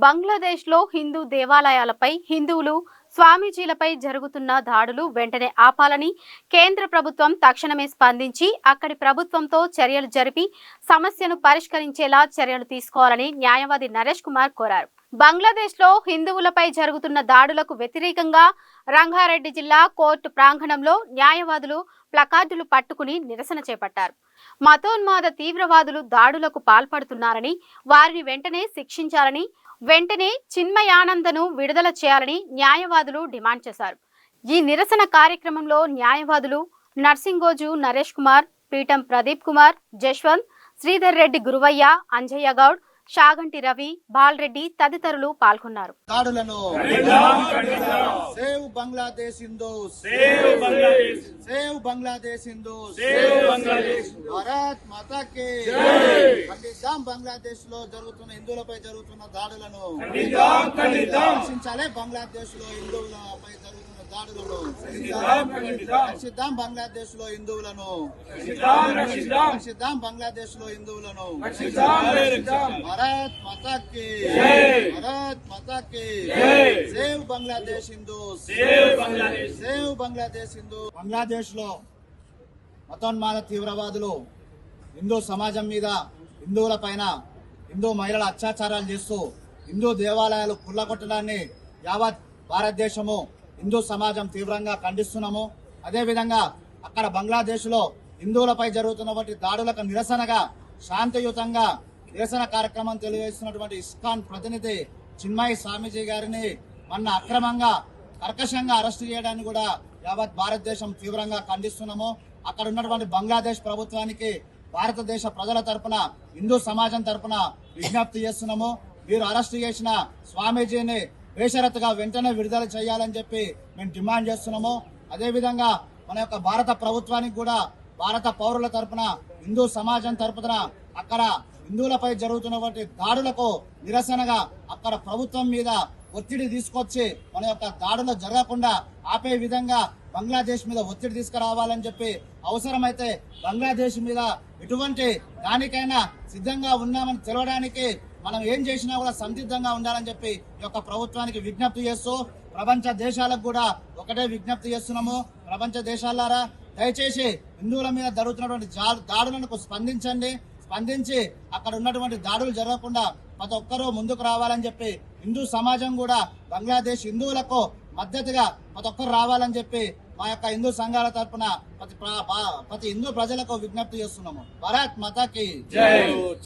బంగ్లాదేశ్లో హిందూ దేవాలయాలపై హిందువులు స్వామీజీలపై జరుగుతున్న దాడులు వెంటనే ఆపాలని కేంద్ర ప్రభుత్వం తక్షణమే స్పందించి అక్కడి ప్రభుత్వంతో చర్యలు జరిపి సమస్యను పరిష్కరించేలా చర్యలు తీసుకోవాలని న్యాయవాది నరేష్ కుమార్ కోరారు. బంగ్లాదేశ్లో హిందువులపై జరుగుతున్న దాడులకు వ్యతిరేకంగా రంగారెడ్డి జిల్లా కోర్టు ప్రాంగణంలో న్యాయవాదులు ప్లకార్డులు పట్టుకుని నిరసన చేపట్టారు. మతోన్మాద తీవ్రవాదులు దాడులకు పాల్పడుతున్నారని, వారిని వెంటనే శిక్షించాలని, వెంటనే చిన్మయానందను విడుదల చేయాలని న్యాయవాదులు డిమాండ్ చేశారు. ఈ నిరసన కార్యక్రమంలో న్యాయవాదులు నర్సింగోజు నరేష్ కుమార్, పీఠం ప్రదీప్ కుమార్, జశ్వంత్, శ్రీధర్ రెడ్డి, గురువయ్య, అంజయ్య గౌడ్, షాగంటి రవి, బాలరెడ్డి తదితరులు పాల్గొన్నారు. సేవ్ బంగ్లాదేశ్ హిందూస్, సేవ్ బంగ్లాదేశ్ హిందూస్, భారత్ మాతా కి ఖండిద్దాం. బంగ్లాదేశ్ లో జరుగుతున్న హిందువులపై జరుగుతున్న దాడులను రక్షించాలి. బంగ్లాదేశ్ లో హిందువులపై జరుగుతున్న దాడులను రక్షిద్దాం. బంగ్లాదేశ్ లో హిందువులను రక్షిద్దాం. బంగ్లాదేశ్ లో హిందువులను భారత్ మాతా కి, భారత్ మాతా కి. Save Bangladesh Hindus, save Bangladesh Hindu. బంగ్లాదేశ్ లో మతోన్మాద తీవ్రవాదులు హిందూ సమాజం మీద, హిందువుల పైన, హిందూ మహిళల అత్యాచారాలు చేస్తూ హిందూ దేవాలయాలు కుళ్ళగొట్టడాన్ని యావత్ భారతదేశము, హిందూ సమాజం తీవ్రంగా ఖండిస్తున్నాము. అదేవిధంగా అక్కడ బంగ్లాదేశ్ లో హిందువులపై జరుగుతున్నటువంటి దాడులకు నిరసనగా శాంతియుతంగా నిరసన కార్యక్రమం తెలియజేస్తున్నటువంటి ఇస్కాన్ ప్రతినిధి చిన్మయ్ స్వామీజీ గారిని మొన్న అక్రమంగా కర్కశంగా అరెస్టు చేయడాన్ని కూడా యావత్ భారతదేశం తీవ్రంగా ఖండిస్తున్నాము. అక్కడ ఉన్నటువంటి బంగ్లాదేశ్ ప్రభుత్వానికి భారతదేశ ప్రజల తరపున, హిందూ సమాజం తరపున విజ్ఞప్తి చేస్తున్నాము. మీరు అరెస్టు చేసిన స్వామీజీని బేషరతుగా వెంటనే విడుదల చేయాలని చెప్పి మేము డిమాండ్ చేస్తున్నాము. అదేవిధంగా మన యొక్క భారత ప్రభుత్వానికి కూడా భారత పౌరుల తరపున, హిందూ సమాజం తరపున అక్కడ హిందువులపై జరుగుతున్నటువంటి దాడులకు నిరసనగా అక్కడ ప్రభుత్వం మీద ఒత్తిడి తీసుకొచ్చి మన యొక్క దాడులు జరగకుండా ఆపే విధంగా బంగ్లాదేశ్ మీద ఒత్తిడి తీసుకురావాలని చెప్పి, అవసరమైతే బంగ్లాదేశ్ మీద ఎటువంటి దానికైనా సిద్ధంగా ఉన్నామని తెలవడానికి మనం ఏం చేసినా కూడా సంసిద్ధంగా ఉండాలని చెప్పి ఈ యొక్క ప్రభుత్వానికి విజ్ఞప్తి చేస్తూ, ప్రపంచ దేశాలకు కూడా ఒకటే విజ్ఞప్తి చేస్తున్నాము. ప్రపంచ దేశాలారా, దయచేసి హిందువుల మీద జరుగుతున్నటువంటి దాడులకు స్పందించి అక్కడ ఉన్నటువంటి దాడులు జరగకుండా ప్రతి ఒక్కరూ ముందుకు రావాలని చెప్పి, హిందూ సమాజం కూడా బంగ్లాదేశ్ హిందువులకు మద్దతుగా ప్రతి ఒక్కరు రావాలని చెప్పి మా యొక్క హిందూ సంఘాల తరఫున ప్రతి హిందూ ప్రజలకు విజ్ఞప్తి చేస్తున్నాము. భారత్ మాతా కి జై.